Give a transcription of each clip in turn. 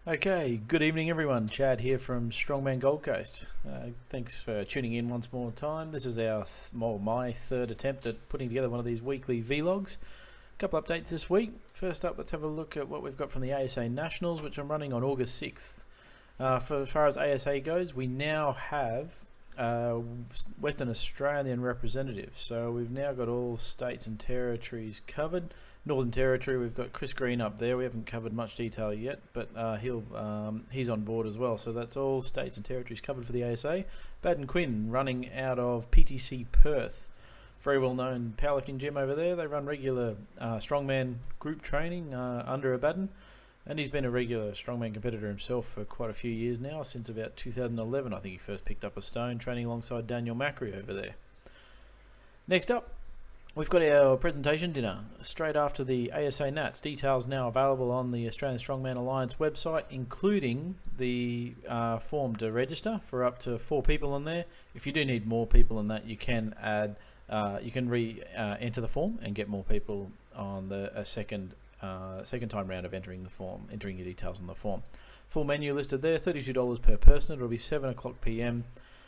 Okay, good evening everyone. Chad here from Strongman Gold Coast. Thanks for tuning in once more time. This is my third attempt at putting together one of these weekly vlogs. A couple updates this week. First up, let's have a look at what we've got from the ASA Nationals, which I'm running on August 6th. For as far as ASA goes, we now have Western Australian representatives. So we've now got all states and territories covered. Northern Territory, we've got Chris Green up there. We haven't covered much detail yet, but he's on board as well. So that's all states and territories covered for the ASA. Baden Quinn running out of PTC Perth. Very well known powerlifting gym over there. They run regular strongman group training under a Baden. And he's been a regular strongman competitor himself for quite a few years now, since about 2011. I think he first picked up a stone training alongside Daniel Macri over there. Next up, we've got our presentation dinner straight after the ASA Nats. Details now available on the Australian Strongman Alliance website, including the form to register for up to 4 people on there. If you do need more people than that, you can add, you can enter the form and get more people on the second time round of entering your details on the form. Full menu listed there, $32 per person. It'll be 7 o'clock PM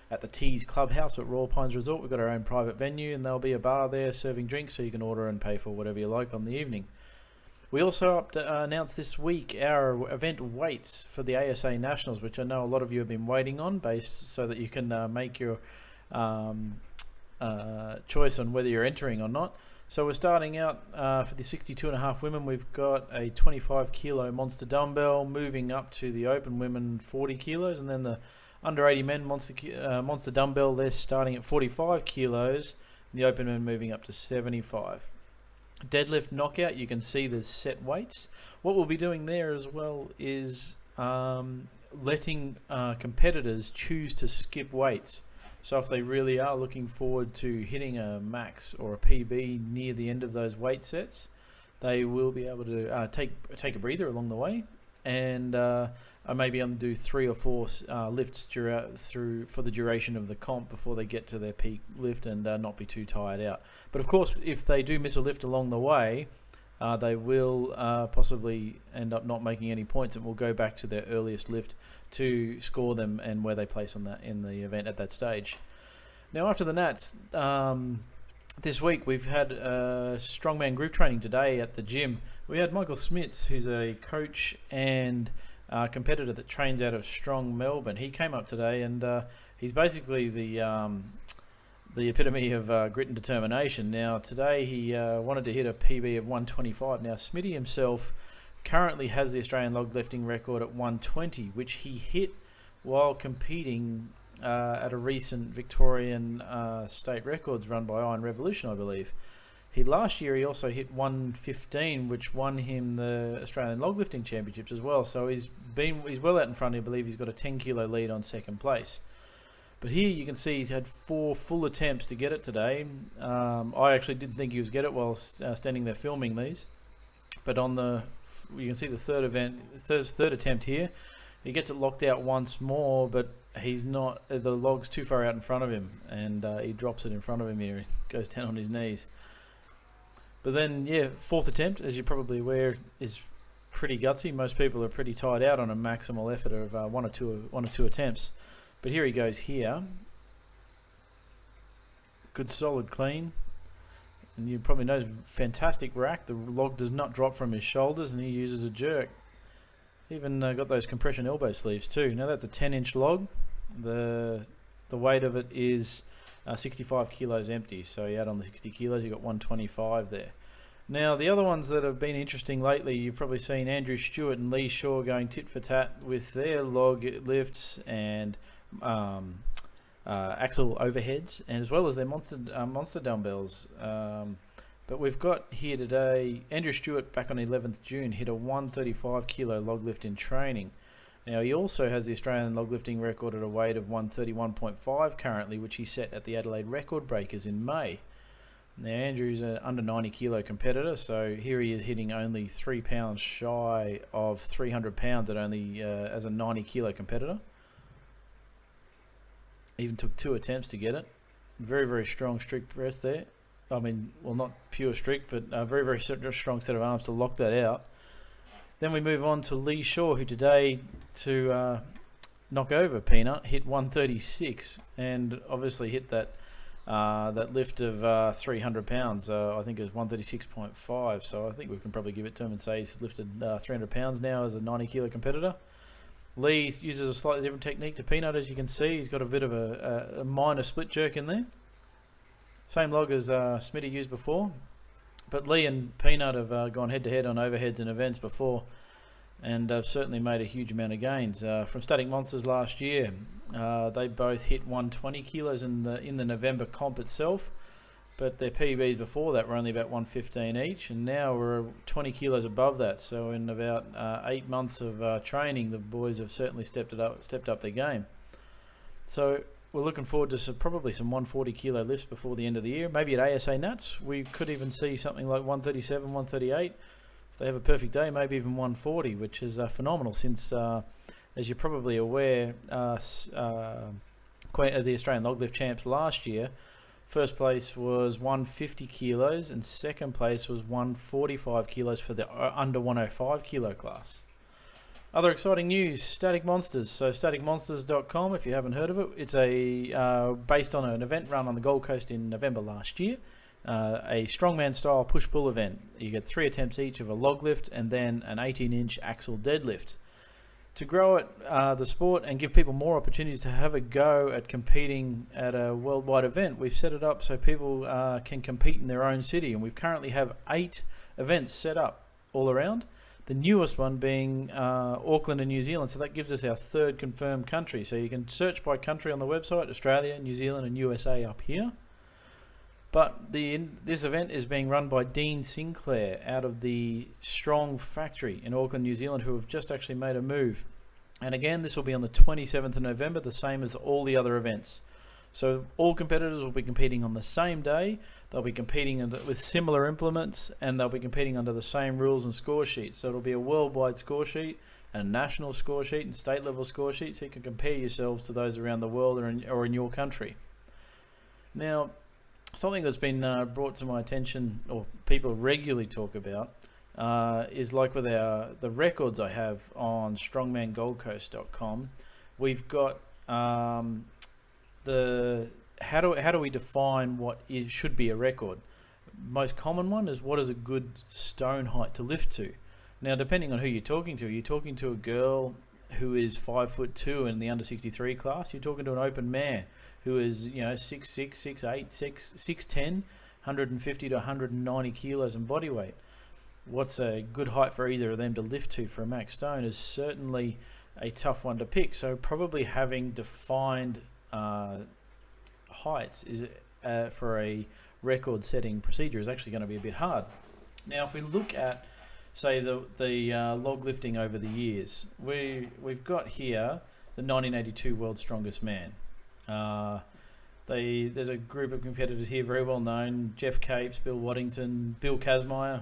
at the Tees Clubhouse at Royal Pines Resort. We've got our own private venue, and there'll be a bar there serving drinks, so you can order and pay for whatever you like on the evening. We also announced this week our event weights for the ASA Nationals, which I know a lot of you have been waiting on, so that you can make your choice on whether you're entering or not. So we're starting out for the 62.5 women. We've got a 25 kilo monster dumbbell, moving up to the open women 40 kilos, and then the under 80 men monster dumbbell, they're starting at 45 kilos, the open men moving up to 75. Deadlift knockout, you can see there's set weights. What we'll be doing there as well is letting competitors choose to skip weights. So if they really are looking forward to hitting a max or a PB near the end of those weight sets, they will be able to take a breather along the way, and I may be able to do 3 or 4 lifts for the duration of the comp before they get to their peak lift, and not be too tired out. But of course, if they do miss a lift along the way, they will possibly end up not making any points, and will go back to their earliest lift to score them and where they place on that in the event at that stage. Now, after the Nats, this week we've had strongman group training today at the gym. We had Michael Smits, who's a coach and competitor that trains out of Strong Melbourne. He came up today, and he's basically the epitome of grit and determination. Now today he wanted to hit a PB of 125. Now Smitty himself currently has the Australian log lifting record at 120, which he hit while competing at a recent Victorian state records run by Iron Revolution, I believe. Last year he also hit 115, which won him the Australian log lifting championships as well. So he's well out in front. I believe he's got a 10 kilo lead on second place. But here you can see he's had 4 full attempts to get it today. I actually didn't think he was get it while standing there filming these. But you can see the third attempt here. He gets it locked out once more, but he's not. The log's too far out in front of him, and he drops it in front of him here. He goes down on his knees. But then, yeah, 4th attempt, as you're probably aware, is pretty gutsy. Most people are pretty tired out on a maximal effort of one or two attempts. But here he goes here. Good solid clean. And you probably notice, fantastic rack. The log does not drop from his shoulders, and he uses a jerk. Even got those compression elbow sleeves too. Now that's a 10-inch log. The weight of it is 65 kilos empty. So you add on the 60 kilos, you got 125 there. Now the other ones that have been interesting lately, you've probably seen Andrew Stewart and Lee Shaw going tit for tat with their log lifts and axle overheads, and as well as their monster dumbbells. But we've got here today, Andrew Stewart back on 11th June hit a 135 kilo log lift in training. Now he also has the Australian log lifting record at a weight of 131.5 currently, which he set at the Adelaide Record Breakers in May. Now Andrew's an under 90 kilo competitor, so here he is hitting only 3 pounds shy of 300 pounds at only as a 90 kilo competitor. Even took 2 attempts to get it. Very, very strong strict press there. I mean, well, not pure strict, but a very, very strong set of arms to lock that out. Then we move on to Lee Shaw, who today, to knock over Peanut, hit 136 and obviously hit that lift of 300 pounds. I think it was 136.5, so I think we can probably give it to him and say he's lifted 300 pounds now as a 90 kilo competitor. Lee uses a slightly different technique to Peanut, as you can see. He's got a bit of a minor split jerk in there. Same log as Smitty used before. But Lee and Peanut have gone head-to-head on overheads and events before, and have certainly made a huge amount of gains. From Static Monsters last year, they both hit 120 kilos in the November comp itself, but their PBs before that were only about 115 each, and now we're 20 kilos above that. So in about 8 months of training, the boys have certainly stepped up their game. So we're looking forward to probably some 140 kilo lifts before the end of the year. Maybe at ASA Nuts, we could even see something like 137, 138. If they have a perfect day, maybe even 140, which is phenomenal since, as you're probably aware, the Australian Log Lift Champs last year, first place was 150 kilos and second place was 145 kilos for the under 105 kilo class. Other exciting news, Static Monsters. So staticmonsters.com, if you haven't heard of it, it's based on an event run on the Gold Coast in November last year, a strongman style push-pull event. You get 3 attempts each of a log lift and then an 18-inch axle deadlift. To grow it, the sport, and give people more opportunities to have a go at competing at a worldwide event, we've set it up so people can compete in their own city, and we currently have 8 events set up all around. The newest one being Auckland and New Zealand, so that gives us our 3rd confirmed country. So you can search by country on the website, Australia, New Zealand and USA up here. But this event is being run by Dean Sinclair out of the Strong Factory in Auckland, New Zealand, who have just actually made a move. And again, this will be on the 27th of November, the same as all the other events. So all competitors will be competing on the same day. They'll be competing with similar implements, and they'll be competing under the same rules and score sheets. So it'll be a worldwide score sheet, and a national score sheet, and state level score sheet, so you can compare yourselves to those around the world or in your country. Now, something that's been brought to my attention, or people regularly talk about, is like with the records I have on strongmangoldcoast.com. We've got how do we define what should be a record? Most common one is, what is a good stone height to lift to? Now, depending on who you're talking to a girl who is 5'2" in the under 63 class. You're talking to an open man who is 6'6", 6'8", 6'10", 150 to 190 kilos in body weight. What's a good height for either of them to lift to for a max stone is certainly a tough one to pick. So probably having defined heights is for a record-setting procedure is actually going to be a bit hard. Now, if we look at, say, the log lifting over the years, we've got here the 1982 World's Strongest Man. There's a group of competitors here very well known: Jeff Capes, Bill Waddington, Bill Kazmaier,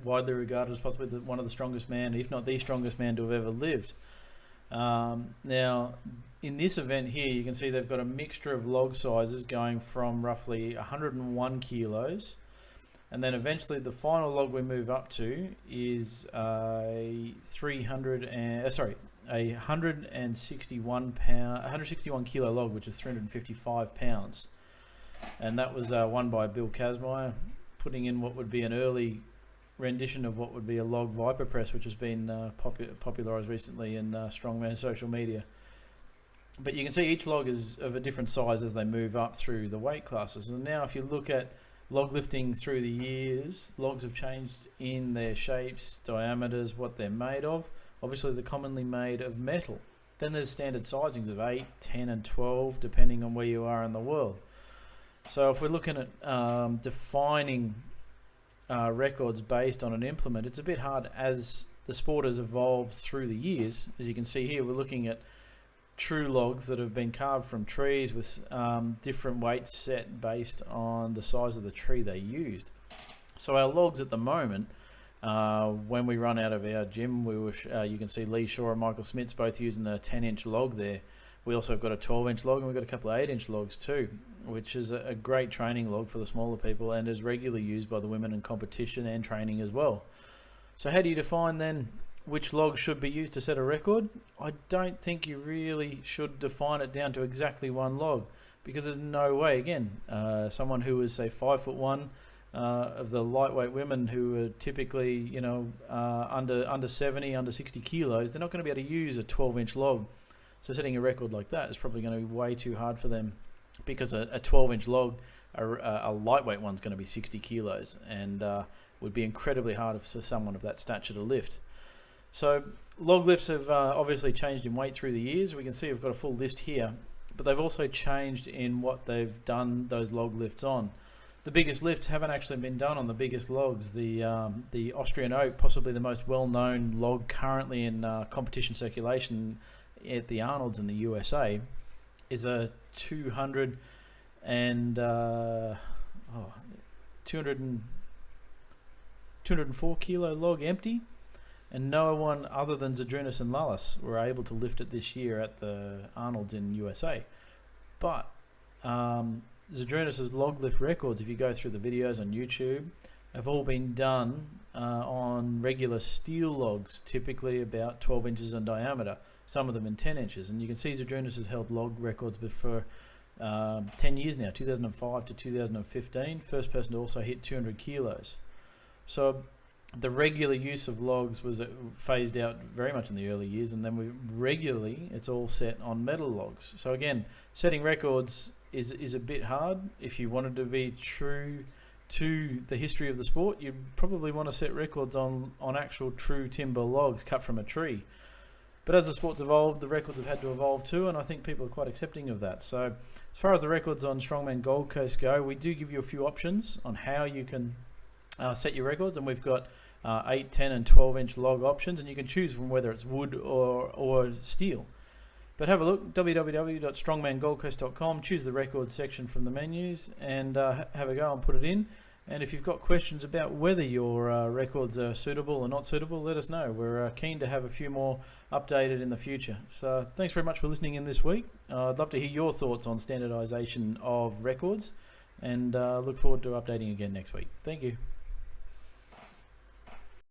widely regarded as possibly one of the strongest man, if not the strongest man to have ever lived. Now, in this event here, you can see they've got a mixture of log sizes going from roughly 101 kilos, and then eventually the final log we move up to is a 161 kilo log, which is 355 pounds, and that was won by Bill Kazmaier, putting in what would be an early rendition of what would be a log Viper press, which has been popularized recently in strongman social media. But you can see each log is of a different size as they move up through the weight classes. And now if you look at log lifting through the years, logs have changed in their shapes, diameters, what they're made of. Obviously they're commonly made of metal. Then there's standard sizings of 8, 10 and 12 depending on where you are in the world. So if we're looking at defining records based on an implement, it's a bit hard as the sport has evolved through the years. As you can see here, we're looking at true logs that have been carved from trees with different weights set based on the size of the tree they used. So our logs at the moment, when we run out of our gym, you can see Lee Shaw and Michael Smits both using a 10-inch log there. We also got a 12-inch log, and we've got a couple of 8-inch logs too, which is a great training log for the smaller people and is regularly used by the women in competition and training as well. So how do you define then which log should be used to set a record, I don't think you really should define it down to exactly one log, because there's no way, again, someone who is, say, 5'1", of the lightweight women who are typically, you know, under 70, under 60 kilos, they're not going to be able to use a 12-inch log. So setting a record like that is probably going to be way too hard for them, because a 12-inch log, a lightweight one's going to be 60 kilos, and would be incredibly hard for someone of that stature to lift. So log lifts have obviously changed in weight through the years. We can see we've got a full list here, but they've also changed in what they've done those log lifts on. The biggest lifts haven't actually been done on the biggest logs. The Austrian oak, possibly the most well-known log currently in competition circulation at the Arnold's in the USA, is a 204 kilo log empty, and no one other than Zydrunas and Lullis were able to lift it this year at the Arnold's in USA. But Zydrunas' log lift records, if you go through the videos on YouTube, have all been done on regular steel logs, typically about 12 inches in diameter, some of them in 10 inches. And you can see Zydrunas has held log records for 10 years now, 2005 to 2015, first person to also hit 200 kilos. So the regular use of logs was phased out very much in the early years, and then it's all set on metal logs. So again, setting records is a bit hard. If you wanted to be true to the history of the sport, you probably want to set records on actual true timber logs cut from a tree. But as the sport's evolved, the records have had to evolve too, and I think people are quite accepting of that. So as far as the records on Strongman Gold Coast go, we do give you a few options on how you can set your records, and we've got 8, 10 and 12-inch log options, and you can choose from whether it's wood or steel. But have a look, www.strongmangoldcoast.com, choose the records section from the menus, and have a go and put it in. And if you've got questions about whether your records are suitable or not suitable, let us know. We're keen to have a few more updated in the future. So thanks very much for listening in this week. I'd love to hear your thoughts on standardisation of records, and look forward to updating again next week. Thank you.